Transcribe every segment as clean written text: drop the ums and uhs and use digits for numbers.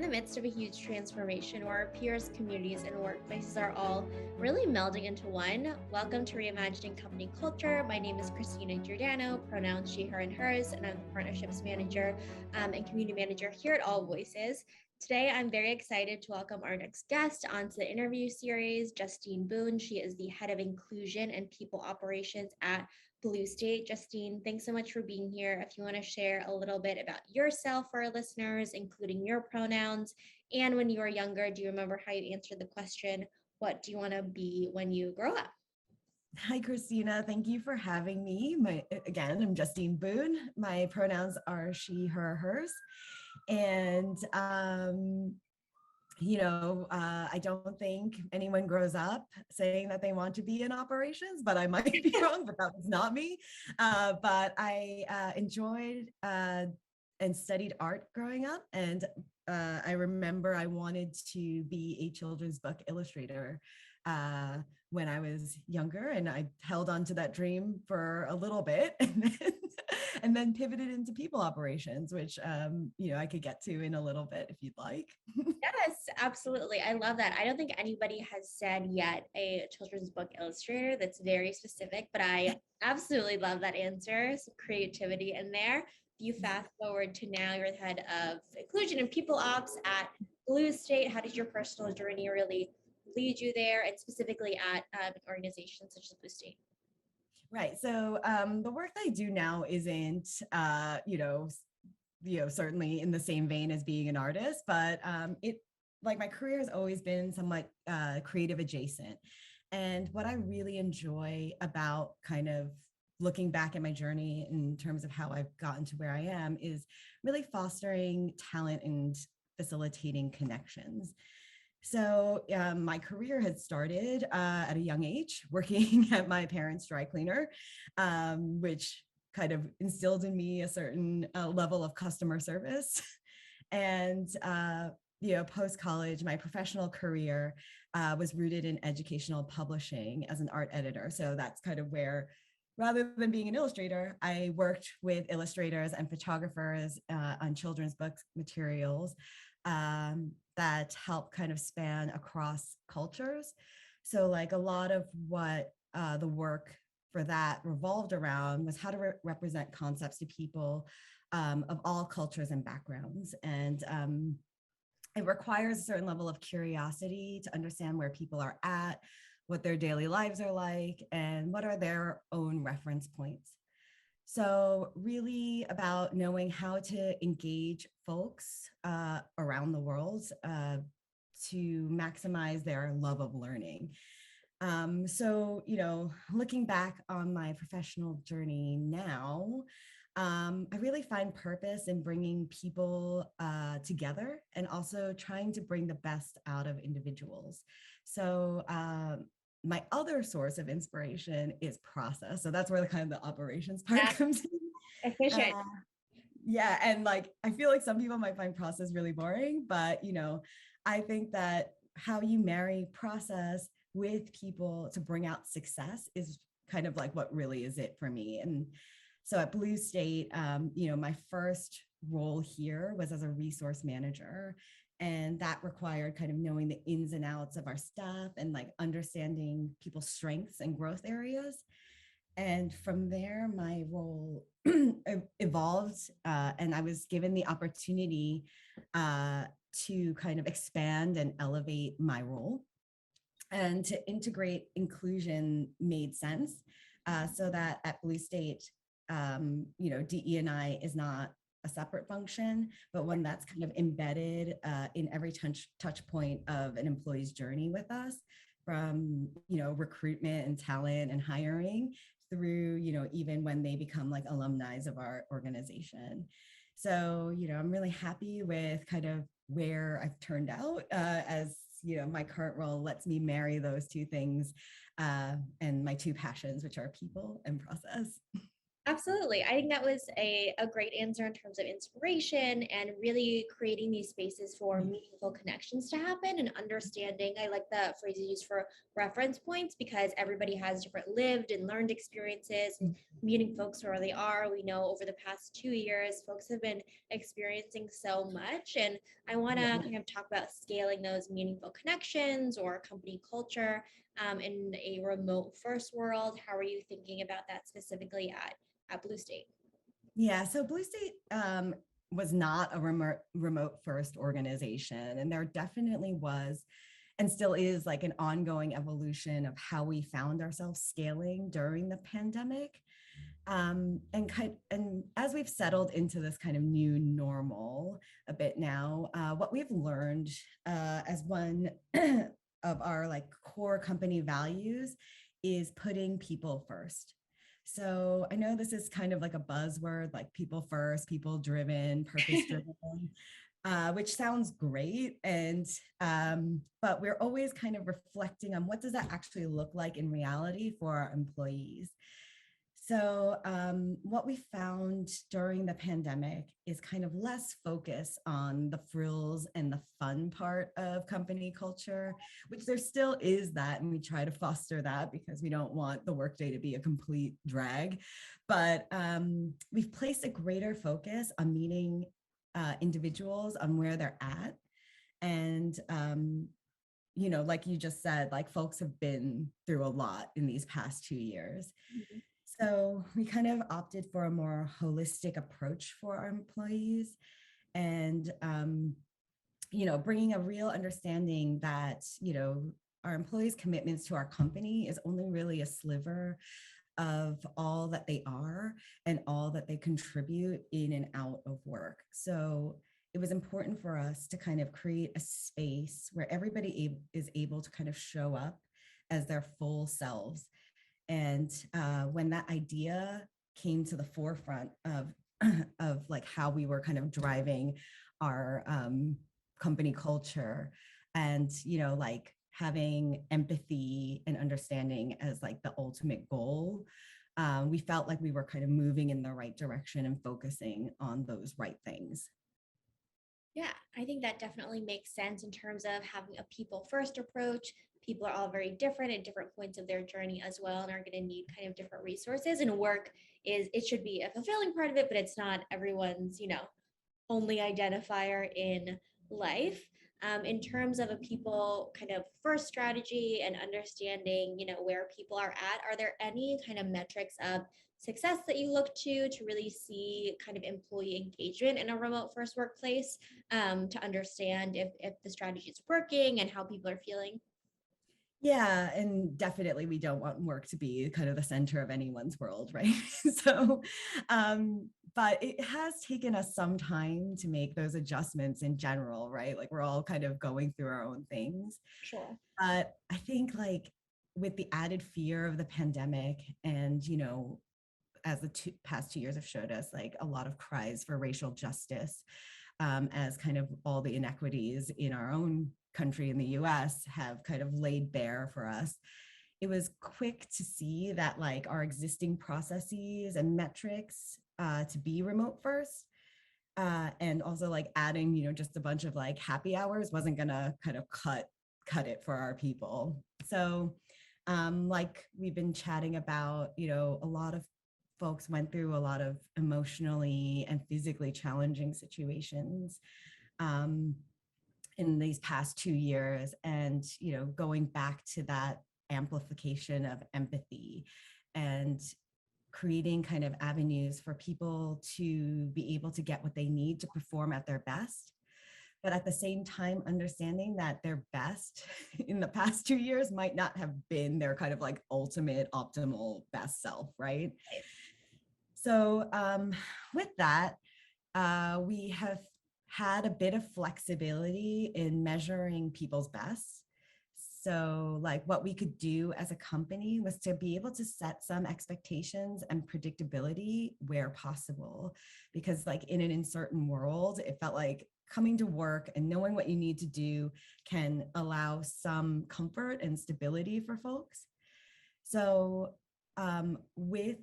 the midst of a huge transformation where our peers, communities, and workplaces are all really melding into one. Welcome to Reimagining Company Culture. My name is Christina Giordano, pronouns she, her, and hers, and I'm the Partnerships Manager and Community Manager here at AllVoices. Today, I'm very excited to welcome our next guest onto the interview series, Justine Boon. She is the Head of Inclusion and People Operations at Blue State. Justine, thanks so much for being here. If you want to share a little bit about yourself for our listeners, including your pronouns, and when you were younger, do you remember how you answered the question, what do you want to be when you grow up? Hi, Christina. Thank you for having me. Again, I'm Justine Boon. My pronouns are she, her, hers. And, I don't think anyone grows up saying that they want to be in operations, but I might be wrong, but that was not me. But I enjoyed and studied art growing up. And I remember I wanted to be a children's book illustrator when I was younger, and I held on to that dream for a little bit and then pivoted into people operations, which, I could get to in a little bit if you'd like. Yes, absolutely. I love that. I don't think anybody has said yet a children's book illustrator that's very specific, but I absolutely love that answer. Some creativity in there. If you fast forward to now, you're the head of inclusion and people ops at Blue State. How did your personal journey really lead you there, and specifically at an organization such as Blue State? Right. So the work that I do now isn't, certainly in the same vein as being an artist, but it like my career has always been somewhat creative adjacent. And what I really enjoy about kind of looking back at my journey in terms of how I've gotten to where I am is really fostering talent and facilitating connections. So my career had started at a young age working at my parents' dry cleaner, which kind of instilled in me a certain level of customer service. And, post-college, my professional career was rooted in educational publishing as an art editor. So that's kind of where, rather than being an illustrator, I worked with illustrators and photographers on children's book materials that help kind of span across cultures. So like a lot of what the work for that revolved around was how to represent concepts to people of all cultures and backgrounds. And it requires a certain level of curiosity to understand where people are at, what their daily lives are like, and what are their own reference points. So really about knowing how to engage folks around the world to maximize their love of learning. Looking back on my professional journey now, I really find purpose in bringing people together and also trying to bring the best out of individuals. So my other source of inspiration is process. So that's where the kind of the operations part comes in. Efficient. Yeah. And like, I feel like some people might find process really boring, but, I think that how you marry process with people to bring out success is kind of like what really is it for me. And so at Blue State, my first role here was as a resource manager. And that required kind of knowing the ins and outs of our staff and like understanding people's strengths and growth areas. And from there, my role evolved, and I was given the opportunity to kind of expand and elevate my role. And to integrate inclusion made sense, so that at Blue State, DE&I is not a separate function, but one that's kind of embedded in every touch point of an employee's journey with us, from recruitment and talent and hiring through even when they become like alumni of our organization. So I'm really happy with kind of where I've turned out, as my current role lets me marry those two things and my two passions, which are people and process. Absolutely. I think that was a great answer in terms of inspiration and really creating these spaces for meaningful connections to happen and understanding. I like the phrase you use for reference points because everybody has different lived and learned experiences and meeting folks where they are. We know over the past 2 years, folks have been experiencing so much. And I want to Yeah. kind of talk about scaling those meaningful connections or company culture in a remote first world. How are you thinking about that specifically at Blue State? Yeah, so Blue State was not a remote first organization, and there definitely was and still is like an ongoing evolution of how we found ourselves scaling during the pandemic. And as we've settled into this kind of new normal a bit now, what we've learned as one of our like core company values is putting people first. So I know this is kind of like a buzzword, like people first, people driven, purpose driven, which sounds great. And but we're always kind of reflecting on what does that actually look like in reality for our employees. So, what we found during the pandemic is kind of less focus on the frills and the fun part of company culture, which there still is that. And we try to foster that because we don't want the workday to be a complete drag. But we've placed a greater focus on meeting individuals on where they're at. And, like you just said, like folks have been through a lot in these past 2 years. Mhm. So we kind of opted for a more holistic approach for our employees and, bringing a real understanding that, our employees' commitments to our company is only really a sliver of all that they are and all that they contribute in and out of work. So it was important for us to kind of create a space where everybody is able to kind of show up as their full selves. And when that idea came to the forefront of of like how we were kind of driving our company culture, and like having empathy and understanding as like the ultimate goal, we felt like we were kind of moving in the right direction and focusing on those right things. Yeah, I think that definitely makes sense in terms of having a people first approach. People are all very different at different points of their journey as well and are going to need kind of different resources. And work it should be a fulfilling part of it, but it's not everyone's, only identifier in life. In terms of a people kind of first strategy and understanding, where people are there any kind of metrics of success that you look to really see kind of employee engagement in a remote first workplace, to understand if the strategy is working and how people are feeling? Yeah, and definitely we don't want work to be kind of the center of anyone's world, right? So, but it has taken us some time to make those adjustments in general, right? Like we're all kind of going through our own things. Sure. But I think like with the added fear of the pandemic and, as the past 2 years have showed us, like a lot of cries for racial justice, as kind of all the inequities in our own country in the US have kind of laid bare for us. It was quick to see that like our existing processes and metrics to be remote first, and also like adding, just a bunch of like happy hours wasn't gonna kind of cut it for our people. So like we've been chatting about, a lot of folks went through a lot of emotionally and physically challenging situations um, in these past 2 years. And, going back to that amplification of empathy and creating kind of avenues for people to be able to get what they need to perform at their best. But at the same time, understanding that their best in the past 2 years might not have been their kind of like ultimate optimal best self, right? So with that, we have had a bit of flexibility in measuring people's best. So like what we could do as a company was to be able to set some expectations and predictability where possible, because like in an uncertain world, it felt like coming to work and knowing what you need to do can allow some comfort and stability for folks. So with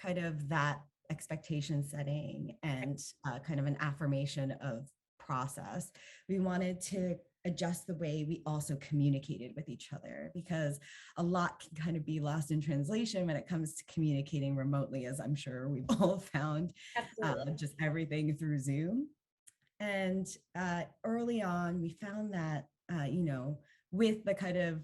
kind of that expectation setting and kind of an affirmation of process, we wanted to adjust the way we also communicated with each other, because a lot can kind of be lost in translation when it comes to communicating remotely, as I'm sure we've all found, Absolutely. just everything through Zoom. And early on, we found that, with the kind of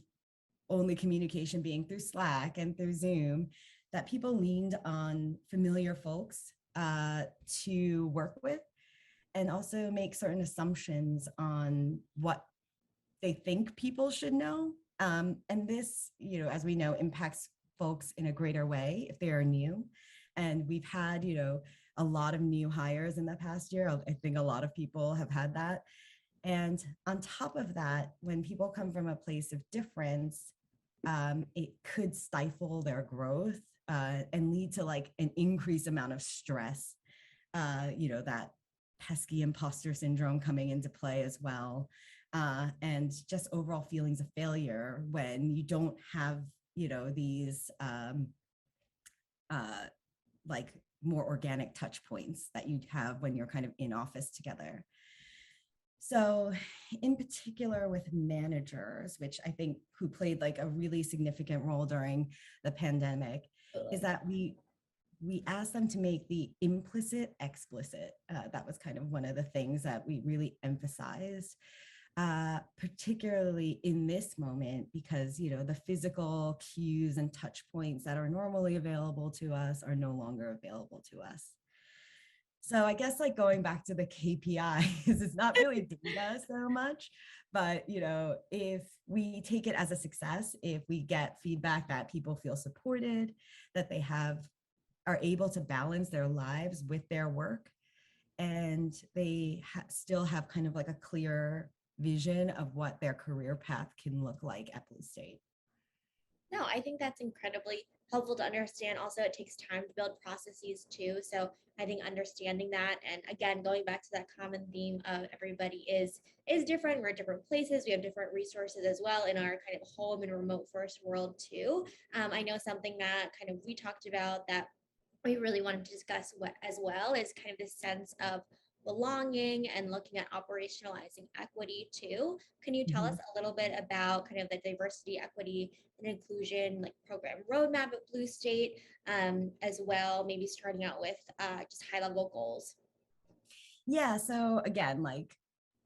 only communication being through Slack and through Zoom, that people leaned on familiar folks to work with, and also make certain assumptions on what they think people should know. And this, as we know, impacts folks in a greater way if they are new. And we've had, a lot of new hires in the past year. I think a lot of people have had that. And on top of that, when people come from a place of difference, it could stifle their growth and lead to like an increased amount of stress, that pesky imposter syndrome coming into play as well. And just overall feelings of failure when you don't have, these like more organic touch points that you'd have when you're kind of in office together. So in particular with managers, which I think who played like a really significant role during the pandemic, is that we asked them to make the implicit explicit. That was kind of one of the things that we really emphasized, particularly in this moment, because, the physical cues and touch points that are normally available to us are no longer available to us. So I guess like going back to the KPIs, it's not really data so much, but if we take it as a success, if we get feedback that people feel supported, that they are able to balance their lives with their work, and they still have kind of like a clear vision of what their career path can look like at Blue State. No, I think that's incredibly helpful to understand. Also, it takes time to build processes too. So I think understanding that, and again, going back to that common theme of everybody is different. We're at different places. We have different resources as well in our kind of home and remote first world too. I know something that kind of we talked about that we really wanted to discuss what as well is kind of this sense of belonging and looking at operationalizing equity too. Can you tell us Mhm. a little bit about kind of the diversity, equity, and inclusion like program roadmap at Blue State, as well, maybe starting out with just high level goals? Yeah. So again, like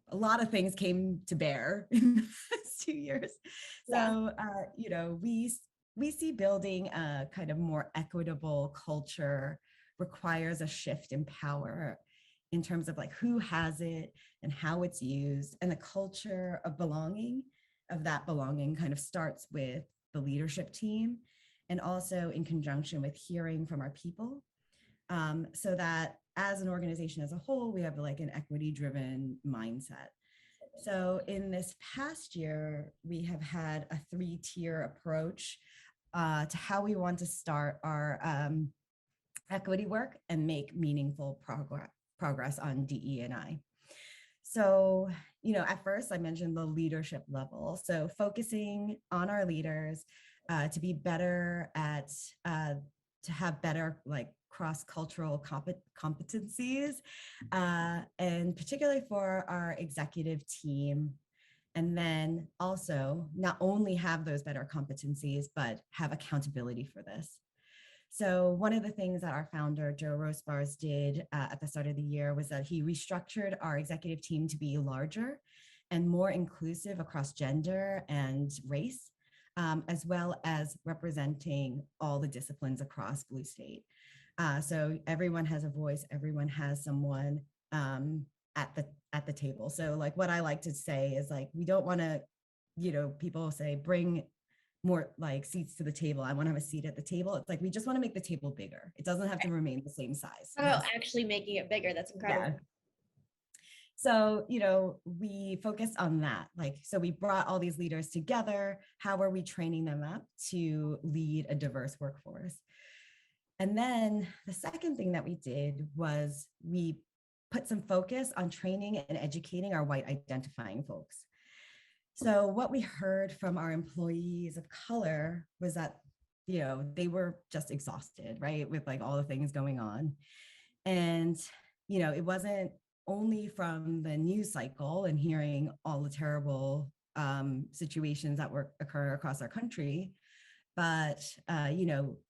a lot of things came to bear in the past 2 years. Yeah. So, we see building a kind of more equitable culture requires a shift in power in terms of like who has it and how it's used, and the culture of belonging, of that belonging kind of starts with the leadership team, and also in conjunction with hearing from our people, so that as an organization as a whole, we have like an equity driven mindset. So in this past year, we have had a 3-tier approach to how we want to start our equity work and make meaningful progress on DE&I. So, at first I mentioned the leadership level. So focusing on our leaders to be better at, to have better like cross-cultural competencies, and particularly for our executive team. And then also not only have those better competencies, but have accountability for this. So one of the things that our founder, Joe Rosebars, did at the start of the year was that he restructured our executive team to be larger and more inclusive across gender and race, as well as representing all the disciplines across Blue State. So everyone has a voice, everyone has someone at the table. So like what I like to say is like, we don't want to, people say bring more like seats to the table. I want to have a seat at the table. It's like we just want to make the table bigger. It doesn't have to remain the same size. Oh, actually making it bigger. That's incredible. Yeah. So, we focused on that. Like, so we brought all these leaders together. How are we training them up to lead a diverse workforce? And then the second thing that we did was we put some focus on training and educating our white identifying folks. So what we heard from our employees of color was that they were just exhausted, right? With like all the things going on. And, it wasn't only from the news cycle and hearing all the terrible situations that were occurring across our country, but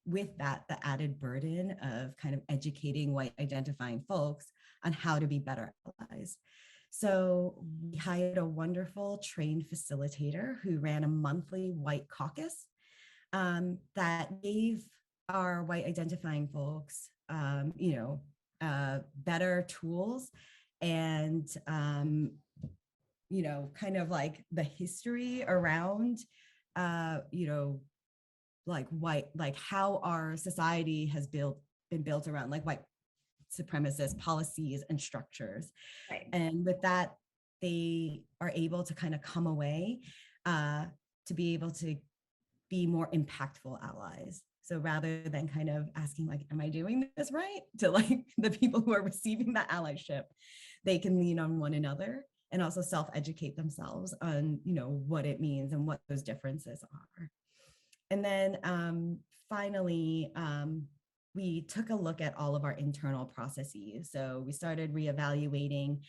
with that, the added burden of kind of educating white identifying folks on how to be better allies. So we hired a wonderful trained facilitator who ran a monthly white caucus that gave our white identifying folks, better tools and, kind of like the history around, like white, like how our society has been built around like white supremacist policies and structures. Right. And with that, they are able to kind of come away to be able to be more impactful allies. So rather than kind of asking like, am I doing this right? To like the people who are receiving that allyship, they can lean on one another and also self-educate themselves on, what it means and what those differences are. And then finally, we took a look at all of our internal processes. So we started reevaluating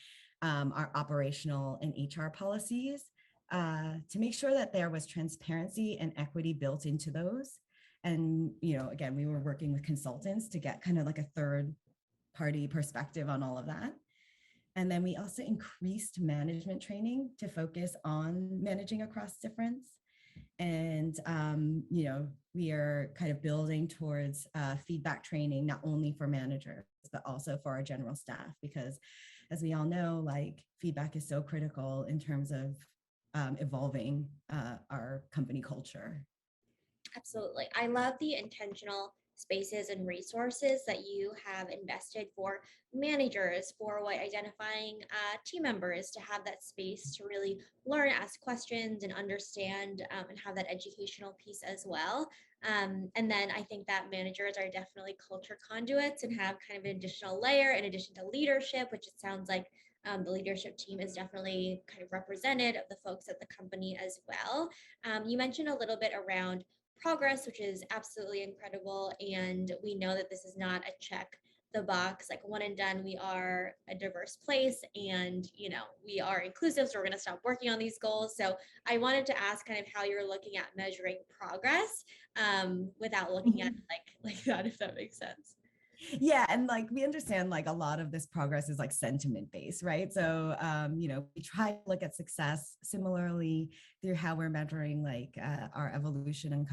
our operational and HR policies to make sure that there was transparency and equity built into those. And, again, we were working with consultants to get kind of like a third party perspective on all of that. And then we also increased management training to focus on managing across difference. And, we are kind of building towards feedback training, not only for managers, but also for our general staff, because as we all know, like feedback is so critical in terms of evolving our company culture. Absolutely. I love the intentional spaces and resources that you have invested for managers, for what identifying team members to have that space to really learn, ask questions, and understand and have that educational piece as well. And then I think that managers are definitely culture conduits and have kind of an additional layer in addition to leadership, which it sounds like the leadership team is definitely kind of represented of the folks at the company as well. You mentioned a little bit around progress, which is absolutely incredible. And we know that this is not a check the box, like one and done. We are a diverse place and, we are inclusive. So we're going to stop working on these goals. So I wanted to ask kind of how you're looking at measuring progress without looking at it like that, if that makes sense. Yeah, and like we understand like a lot of this progress is like sentiment based, right? So we try to look at success similarly through how we're measuring like our evolution and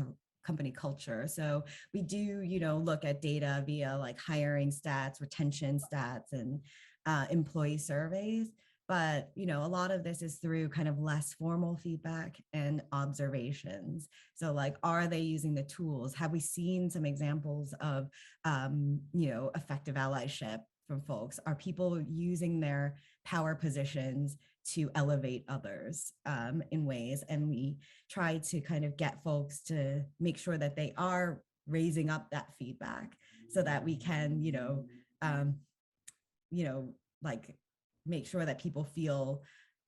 company culture. So we do look at data via like hiring stats, retention stats, and employee surveys. But a lot of this is through kind of less formal feedback and observations. So like, are they using the tools? Have we seen some examples of effective allyship from folks? Are people using their power positions to elevate others in ways? And we try to kind of get folks to make sure that they are raising up that feedback so that we can, like make sure that people feel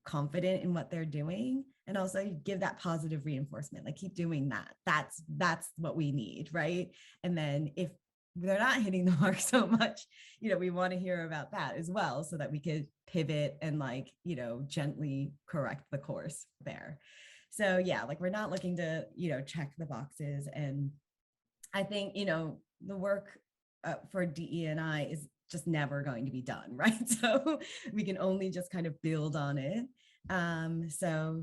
confident in what they're doing, and also give that positive reinforcement, like keep doing that. That's what we need, right? And then if they're not hitting the mark so much, we want to hear about that as well, so that we could pivot and like gently correct the course there. So yeah, like we're not looking to check the boxes. And I think the work for DE&I is just never going to be done, right? So we can only just kind of build on it. So,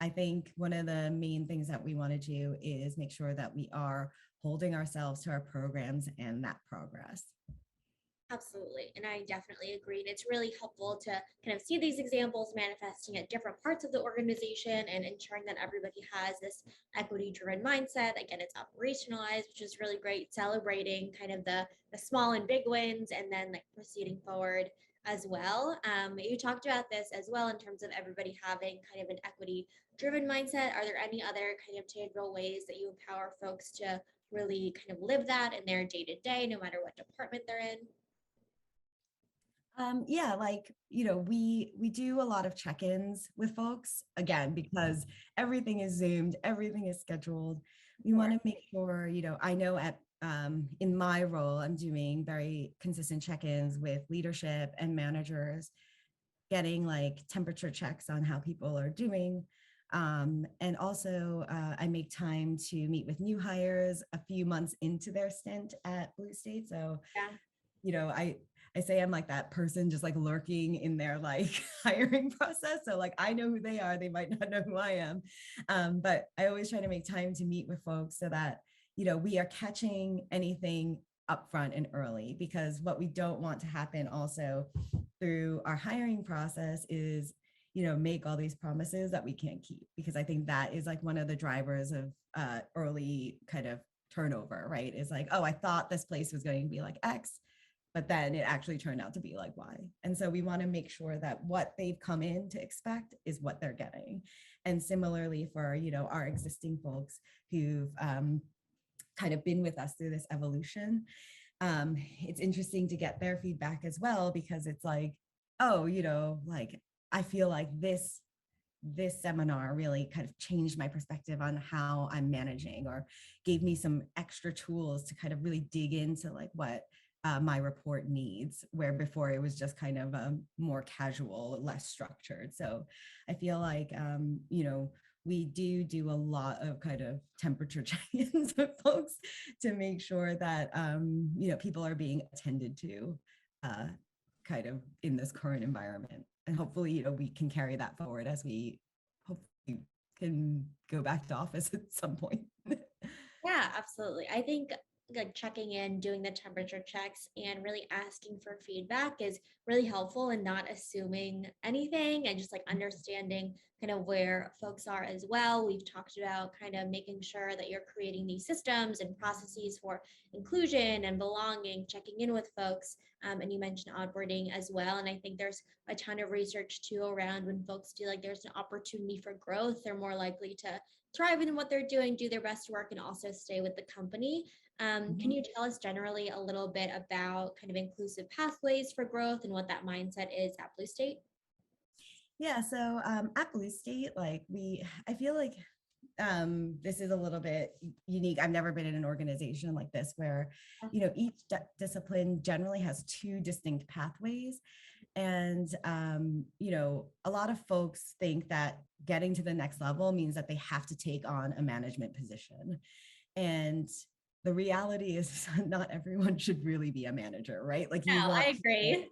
I think one of the main things that we want to do is make sure that we are holding ourselves to our programs and that progress. Absolutely. And I definitely agree. And it's really helpful to kind of see these examples manifesting at different parts of the organization and ensuring that everybody has this equity driven mindset. Again, it's operationalized, which is really great, celebrating kind of the small and big wins and then like proceeding forward as well. You talked about this as well in terms of everybody having kind of an equity driven mindset. Are there any other kind of tangible ways that you empower folks to really kind of live that in their day to day, no matter what department they're in? Yeah, like, we do a lot of check-ins with folks, again, because everything is Zoomed, everything is scheduled. We want Sure. to make sure, I know in my role, I'm doing very consistent check-ins with leadership and managers, getting like temperature checks on how people are doing. And also, I make time to meet with new hires a few months into their stint at Blue State. So, Yeah. you know, I I say I'm like that person just like lurking in their like hiring process. So like I know who they are, they might not know who I am. But I always try to make time to meet with folks so that, we are catching anything upfront and early, because what we don't want to happen also through our hiring process is, make all these promises that we can't keep, because I think that is like one of the drivers of early kind of turnover, right? Is like, oh, I thought this place was going to be like X, but then it actually turned out to be like Y. And so we want to make sure that what they've come in to expect is what they're getting. And similarly for, our existing folks who've kind of been with us through this evolution, it's interesting to get their feedback as well, because it's like, oh, like I feel like this seminar really kind of changed my perspective on how I'm managing, or gave me some extra tools to kind of really dig into like what my report needs, where before it was just kind of more casual, less structured. So I feel like, we do a lot of kind of temperature check-ins with folks to make sure that, people are being attended to uh, kind of in this current environment. And hopefully, we can carry that forward as we hopefully can go back to office at some point. Yeah, absolutely. I think like checking in, doing the temperature checks, and really asking for feedback is really helpful, and not assuming anything, and just like understanding kind of where folks are as well. We've talked about kind of making sure that you're creating these systems and processes for inclusion and belonging, checking in with folks. And you mentioned onboarding as well. And I think there's a ton of research too around when folks feel like there's an opportunity for growth, they're more likely to thrive in what they're doing, do their best work, and also stay with the company. Can Mhm. you tell us generally a little bit about kind of inclusive pathways for growth and what that mindset is at Blue State? Yeah, so at Blue State, like I feel like this is a little bit unique. I've never been in an organization like this where, each discipline generally has two distinct pathways. And, a lot of folks think that getting to the next level means that they have to take on a management position. And the reality is not everyone should really be a manager, right? Like you No, want I people, agree.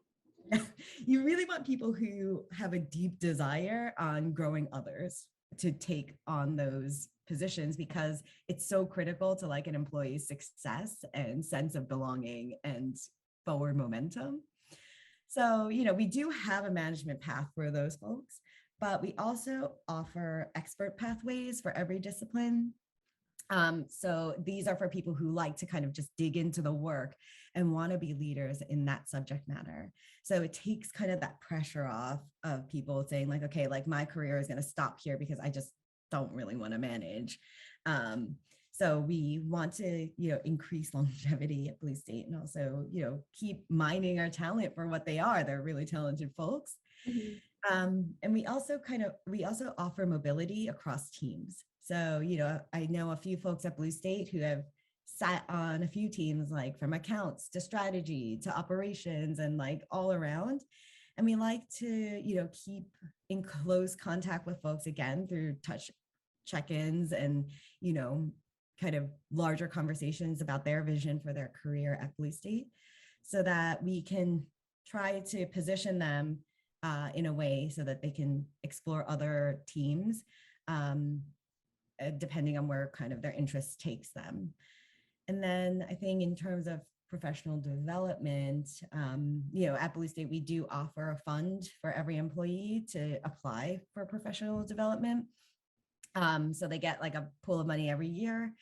you really want people who have a deep desire on growing others to take on those positions, because it's so critical to like an employee's success and sense of belonging and forward momentum. So, we do have a management path for those folks, but we also offer expert pathways for every discipline. So these are for people who like to kind of just dig into the work and want to be leaders in that subject matter. So it takes kind of that pressure off of people saying like, okay, like my career is going to stop here because I just don't really want to manage. Um, so we want to, increase longevity at Blue State, and also, keep mining our talent for what they are. They're really talented folks. Mhm. And we also offer mobility across teams. So, I know a few folks at Blue State who have sat on a few teams, like from accounts to strategy to operations and like all around. And we like to, keep in close contact with folks again through touch check-ins and, you know, kind of larger conversations about their vision for their career at Blue State, so that we can try to position them in a way so that they can explore other teams, um, depending on where kind of their interest takes them. And then I think in terms of professional development, at Blue State, we do offer a fund for every employee to apply for professional development. So they get like a pool of money every year,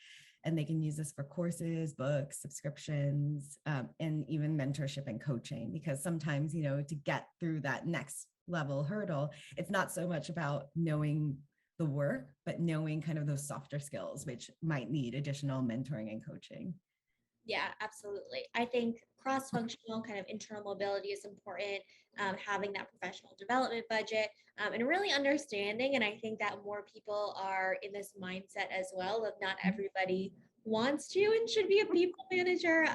and they can use this for courses, books, subscriptions, and even mentorship and coaching. Because sometimes, to get through that next level hurdle, it's not so much about knowing the work, but knowing kind of those softer skills, which might need additional mentoring and coaching. Yeah, absolutely. I think cross-functional kind of internal mobility is important, having that professional development budget, and really understanding. And I think that more people are in this mindset as well of not everybody wants to and should be a people manager,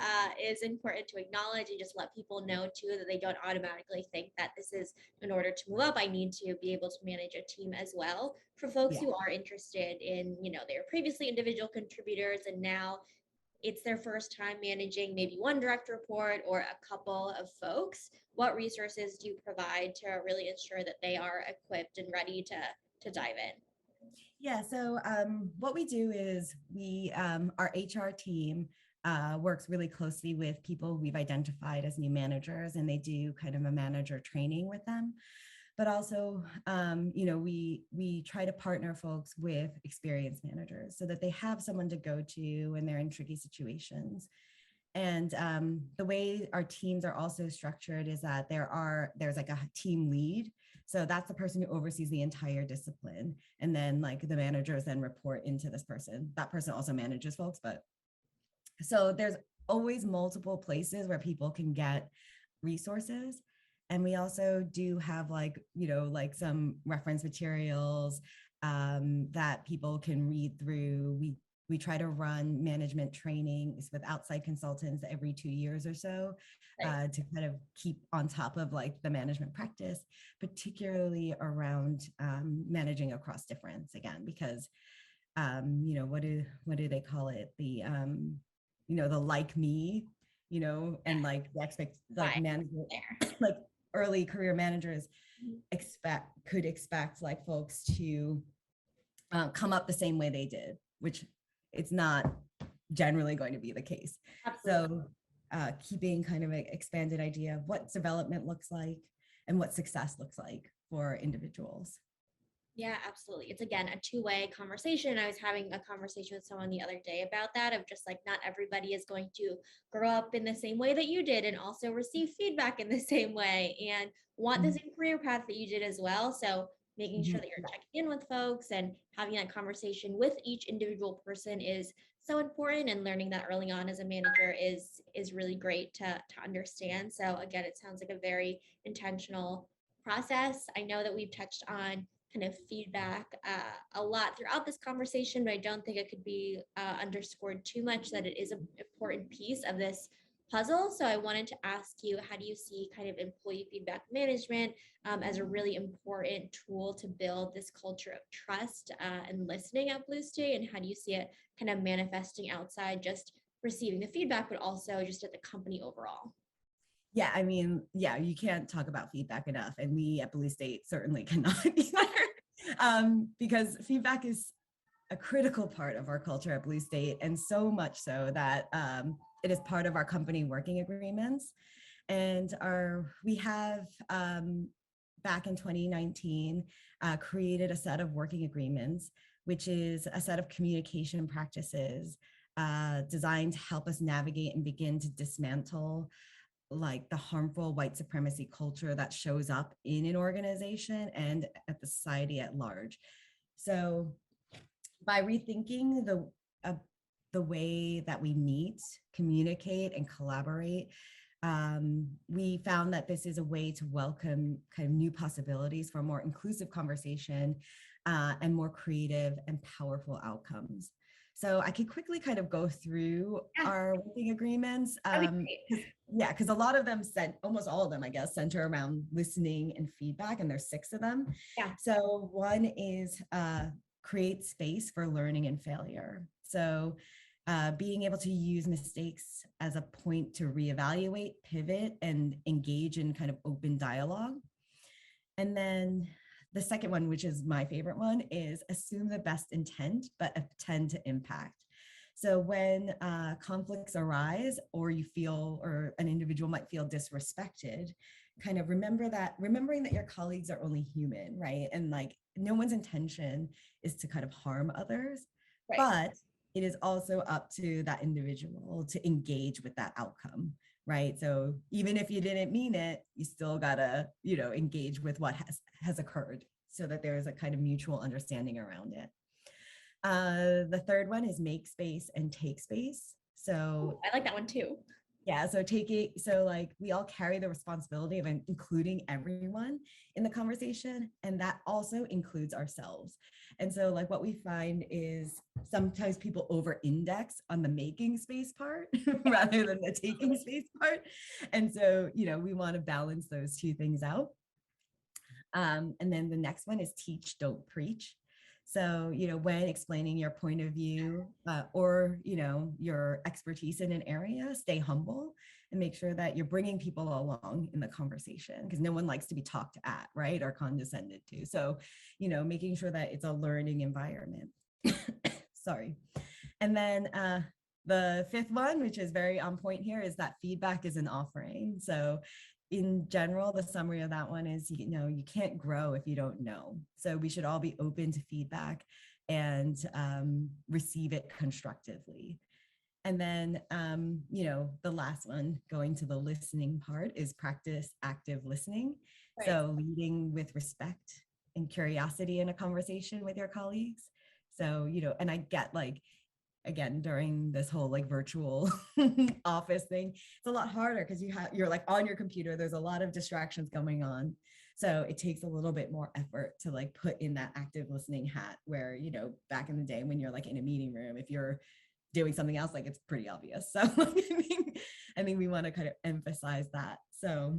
is important to acknowledge and just let people know too that they don't automatically think that this is in order to move up, I need to be able to manage a team as well. For folks Yeah. who are interested in, they were previously individual contributors and now it's their first time managing maybe one direct report or a couple of folks, what resources do you provide to really ensure that they are equipped and ready to dive in? Yeah, so what we do is our HR team works really closely with people we've identified as new managers, and they do kind of a manager training with them. But also, we try to partner folks with experienced managers so that they have someone to go to when they're in tricky situations. And the way our teams are also structured is that there's like a team lead. So that's the person who oversees the entire discipline. And then like the managers then report into this person. That person also manages folks, but so there's always multiple places where people can get resources. And we also do have like some reference materials that people can read through. We try to run management trainings with outside consultants every 2 years or so, to kind of keep on top of like the management practice, particularly around managing across difference again, because what do they call it? The like me, and like the like management, like early career managers could expect like folks to come up the same way they did, which it's not generally going to be the case. Absolutely. So keeping kind of an expanded idea of what development looks like and what success looks like for individuals. Yeah, absolutely. It's again a two-way conversation. I was having a conversation with someone the other day about that, of just like not everybody is going to grow up in the same way that you did and also receive feedback in the same way and want the same career path that you did as well. So making sure that you're checking in with folks and having that conversation with each individual person is so important, and learning that early on as a manager is really great to understand. So again, it sounds like a very intentional process. I know that we've touched on kind of feedback a lot throughout this conversation, but I don't think it could be underscored too much that it is an important piece of this puzzle. So I wanted to ask you, how do you see kind of employee feedback management as a really important tool to build this culture of trust and listening at Blue State? And how do you see it kind of manifesting outside just receiving the feedback, but also just at the company overall? Yeah, I mean, yeah, you can't talk about feedback enough. And we at Blue State certainly cannot either, because feedback is a critical part of our culture at Blue State, and so much so that it is part of our company working agreements. And we have, back in 2019, created a set of working agreements, which is a set of communication practices designed to help us navigate and begin to dismantle like the harmful white supremacy culture that shows up in an organization and at the society at large. So by rethinking the way that we meet, communicate, and collaborate, we found that this is a way to welcome kind of new possibilities for a more inclusive conversation and more creative and powerful outcomes. So I could quickly kind of go through our working agreements. Because a lot of them almost all of them, I guess, center around listening and feedback, and there's 6 of them. Yeah. So one is create space for learning and failure. So being able to use mistakes as a point to reevaluate, pivot, and engage in kind of open dialogue. And then the second one, which is my favorite one, is assume the best intent, but attend to impact. So when conflicts arise, or an individual might feel disrespected, kind of remembering that your colleagues are only human, right? And like no one's intention is to kind of harm others, right. But it is also up to that individual to engage with that outcome, right? So even if you didn't mean it, you still gotta, engage with what has occurred so that there is a kind of mutual understanding around it. The third one is make space and take space. So I like that one too. Yeah, so like we all carry the responsibility of including everyone in the conversation, and that also includes ourselves. And so like what we find is sometimes people over index on the making space part rather than the taking space part. And so, we want to balance those two things out. And then the next one is teach, don't preach. So, when explaining your point of view or, your expertise in an area, stay humble and make sure that you're bringing people along in the conversation, because no one likes to be talked at, right? Or condescended to. So, making sure that it's a learning environment. Sorry. And then the fifth one, which is very on point here, is that feedback is an offering. So in general, the summary of that one is, you can't grow if you don't know. So we should all be open to feedback and receive it constructively. And then, the last one, going to the listening part, is practice active listening. Right. So leading with respect and curiosity in a conversation with your colleagues. So, and I get like, again, during this whole like virtual office thing, it's a lot harder because you're like on your computer, there's a lot of distractions going on. So it takes a little bit more effort to like put in that active listening hat where, back in the day when you're like in a meeting room, if you're doing something else, like it's pretty obvious. So I think we want to kind of emphasize that. So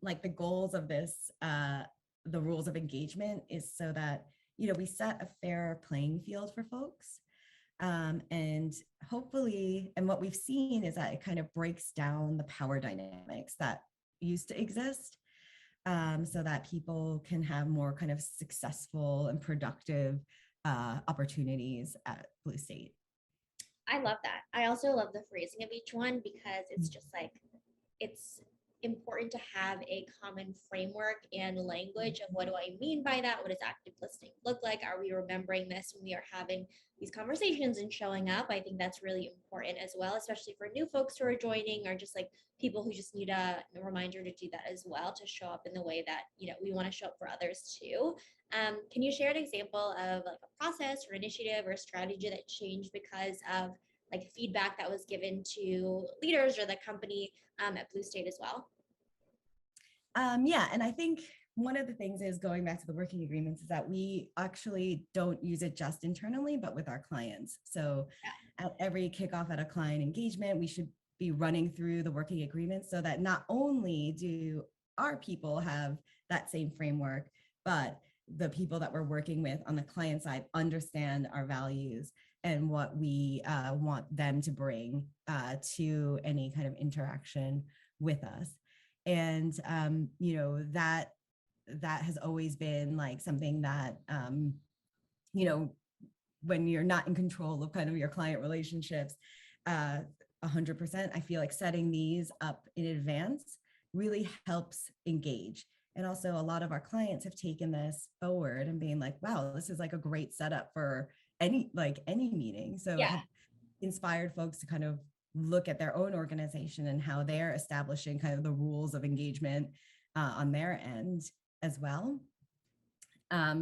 like the goals of this, the rules of engagement is so that, we set a fair playing field for folks. And hopefully, and what we've seen is that it kind of breaks down the power dynamics that used to exist, so that people can have more kind of successful and productive opportunities at Blue State. I love that. I also love the phrasing of each one because it's just like it's important to have a common framework and language of what do I mean by that? What does active listening look like? Are we remembering this when we are having these conversations and showing up? I think that's really important as well, especially for new folks who are joining or just like people who just need a reminder to do that as well, to show up in the way that, we want to show up for others too. Can you share an example of like a process or initiative or strategy that changed because of like feedback that was given to leaders or the company at Blue State as well? Yeah, and I think one of the things is, going back to the working agreements, is that we actually don't use it just internally, but with our clients. So at every kickoff at a client engagement, we should be running through the working agreements so that not only do our people have that same framework, but the people that we're working with on the client side understand our values and what we want them to bring to any kind of interaction with us. And that has always been like something that when you're not in control of kind of your client relationships 100%, I feel like setting these up in advance really helps engage. And also a lot of our clients have taken this forward and being like, wow, this is like a great setup for any meeting. So it have inspired folks to kind of look at their own organization and how they're establishing kind of the rules of engagement on their end as well.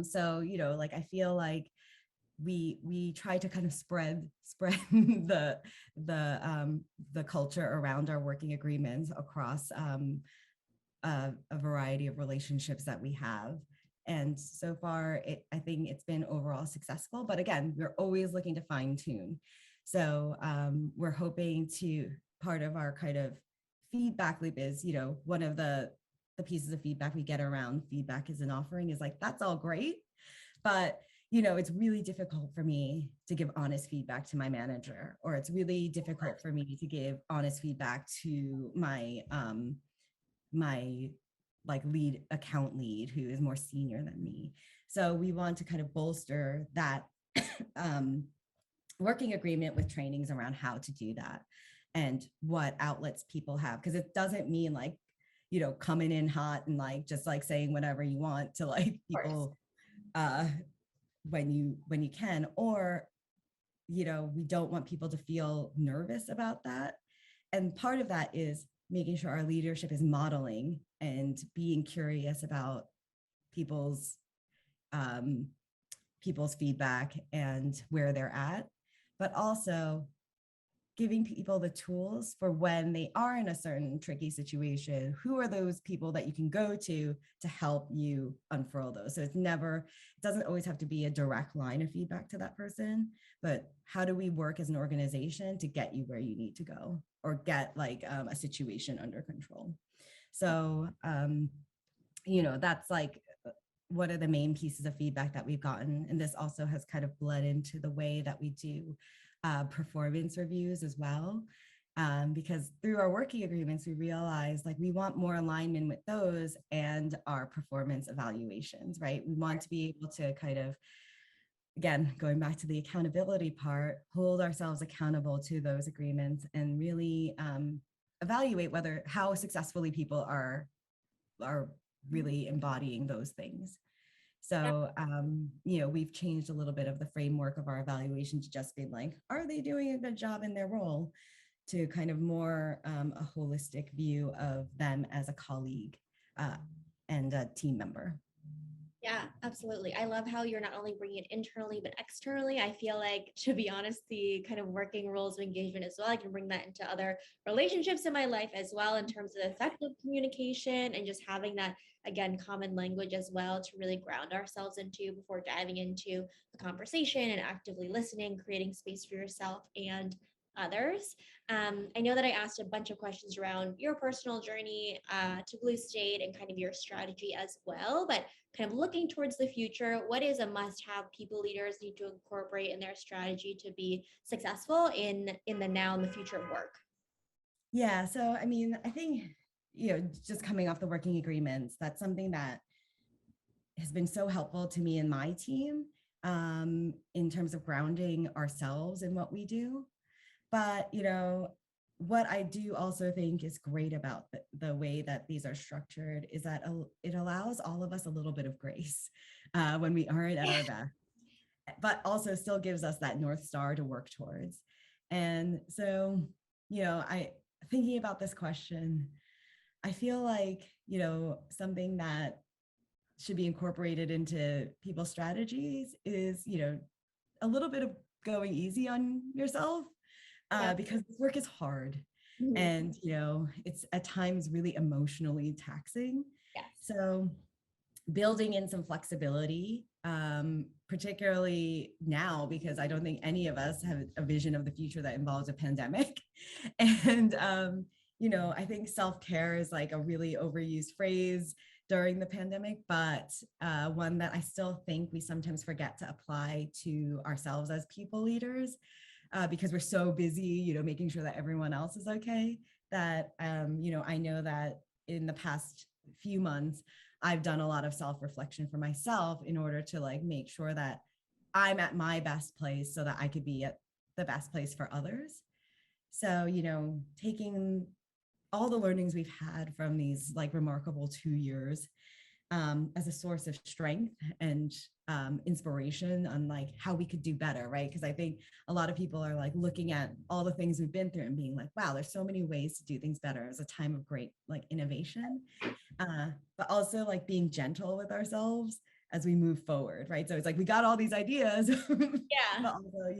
So, like I feel like we try to kind of spread the culture around our working agreements across a variety of relationships that we have. And so far, I think it's been overall successful. But again, we're always looking to fine tune. So we're hoping to, part of our kind of feedback loop is, one of the pieces of feedback we get around feedback as an offering is like, that's all great, but it's really difficult for me to give honest feedback to my manager, or it's really difficult for me to give honest feedback to my my like account lead who is more senior than me. So we want to kind of bolster that working agreement with trainings around how to do that and what outlets people have, because it doesn't mean like coming in hot and like just like saying whatever you want to like people when you can, or we don't want people to feel nervous about that. And part of that is making sure our leadership is modeling and being curious about people's feedback and where they're at, but also giving people the tools for when they are in a certain tricky situation. Who are those people that you can go to help you unfurl those? So it doesn't always have to be a direct line of feedback to that person, but how do we work as an organization to get you where you need to go or get like a situation under control? So, that's like what are the main pieces of feedback that we've gotten. And this also has kind of bled into the way that we do performance reviews as well. Because through our working agreements, we realized like we want more alignment with those and our performance evaluations, right? We want to be able to kind of, again, going back to the accountability part, hold ourselves accountable to those agreements and really evaluate how successfully people are really embodying those things. So, we've changed a little bit of the framework of our evaluation to just be like, are they doing a good job in their role? To kind of more a holistic view of them as a colleague and a team member. Yeah, absolutely. I love how you're not only bringing it internally, but externally. I feel like, to be honest, the kind of working rules of engagement as well, I can bring that into other relationships in my life as well, in terms of effective communication and just having that, again, common language as well to really ground ourselves into before diving into the conversation and actively listening, creating space for yourself and others. I know that I asked a bunch of questions around your personal journey to Blue State and kind of your strategy as well, but kind of looking towards the future, what is a must-have people leaders need to incorporate in their strategy to be successful in the now and the future of work? Yeah, so I mean, I think just coming off the working agreements, that's something that has been so helpful to me and my team in terms of grounding ourselves in what we do. But what I do also think is great about the way that these are structured is that it allows all of us a little bit of grace when we aren't at our best, but also still gives us that North Star to work towards. And so, I thinking about this question, I feel like, something that should be incorporated into people's strategies is, a little bit of going easy on yourself because this work is hard. Mm-hmm. And, it's at times really emotionally taxing. Yes. So building in some flexibility, particularly now, because I don't think any of us have a vision of the future that involves a pandemic. And, I think self-care is like a really overused phrase during the pandemic, but one that I still think we sometimes forget to apply to ourselves as people leaders. Because we're so busy, making sure that everyone else is okay, that, I know that in the past few months, I've done a lot of self-reflection for myself in order to like make sure that I'm at my best place so that I could be at the best place for others. So, taking all the learnings we've had from these like remarkable 2 years as a source of strength and inspiration on like how we could do better, right? Because I think a lot of people are like looking at all the things we've been through and being like, wow, there's so many ways to do things better. It's a time of great like innovation, but also like being gentle with ourselves as we move forward, right? So it's like we got all these ideas, yeah, but also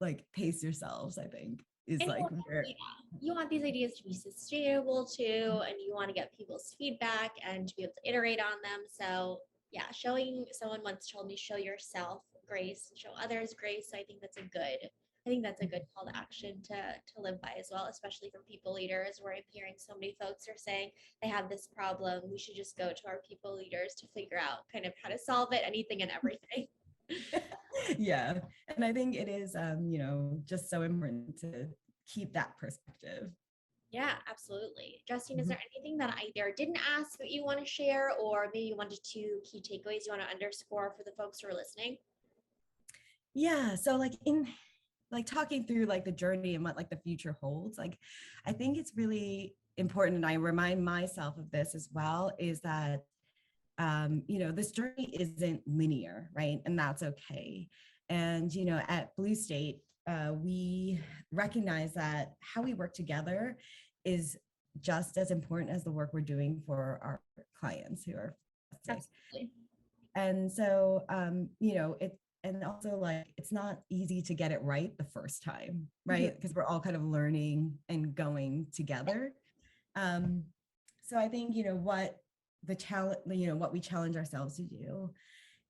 like pace yourselves, I think is and like where you want these ideas to be sustainable too, and you want to get people's feedback and to be able to iterate on them. So yeah, someone once told me, show yourself grace, show others grace. So I think that's a good call to action to live by as well, especially from people leaders, where I'm hearing so many folks are saying they have this problem. We should just go to our people leaders to figure out kind of how to solve it, anything and everything. Yeah. And I think it is, just so important to keep that perspective. Yeah, absolutely. Justine, is there anything that I either didn't ask that you want to share, or maybe one to two key takeaways you want to underscore for the folks who are listening? Yeah. So like in like talking through like the journey and what like the future holds, like I think it's really important, and I remind myself of this as well, is that this journey isn't linear, right? And that's okay. And, at Blue State, we recognize that how we work together is just as important as the work we're doing for our clients who are. Absolutely. And so, and also like it's not easy to get it right the first time, Mhm. right? Because we're all kind of learning and going together. Um, so I think, what the challenge, what we challenge ourselves to do,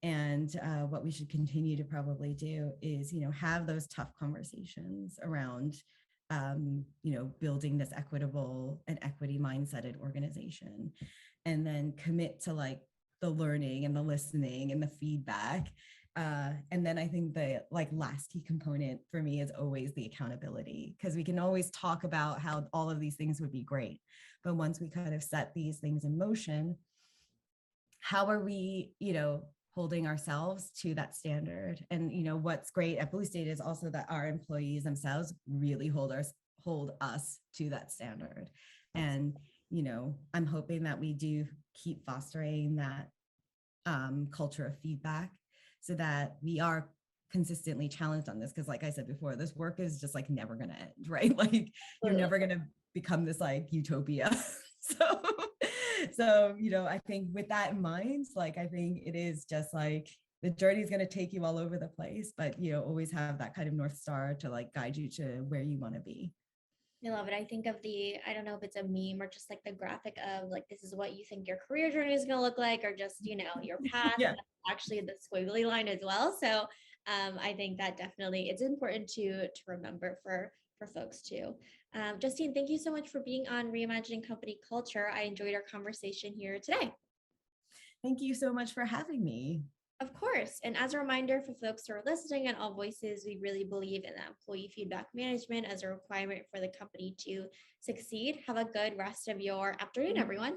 and what we should continue to probably do is, have those tough conversations around, building this equitable and equity mindseted organization, and then commit to like the learning and the listening and the feedback. And then I think the like last key component for me is always the accountability, because we can always talk about how all of these things would be great, but once we kind of set these things in motion, how are we, holding ourselves to that standard? And what's great at Blue State is also that our employees themselves really hold us to that standard. And I'm hoping that we do keep fostering that culture of feedback, so that we are consistently challenged on this, because like I said before, this work is just like never going to end, right? Like you're Absolutely. never going to become this like utopia. so I think with that in mind, like I think it is just like the journey is going to take you all over the place, but always have that kind of North Star to like guide you to where you want to be. I love it. I think of I don't know if it's a meme or just like the graphic of like, this is what you think your career journey is going to look like, or just, your path. Yeah. Actually the squiggly line as well. So I think that definitely it's important to remember for folks too. Justine, thank you so much for being on Reimagining Company Culture. I enjoyed our conversation here today. Thank you so much for having me. Of course. And as a reminder for folks who are listening at AllVoices, we really believe in employee feedback management as a requirement for the company to succeed. Have a good rest of your afternoon, everyone.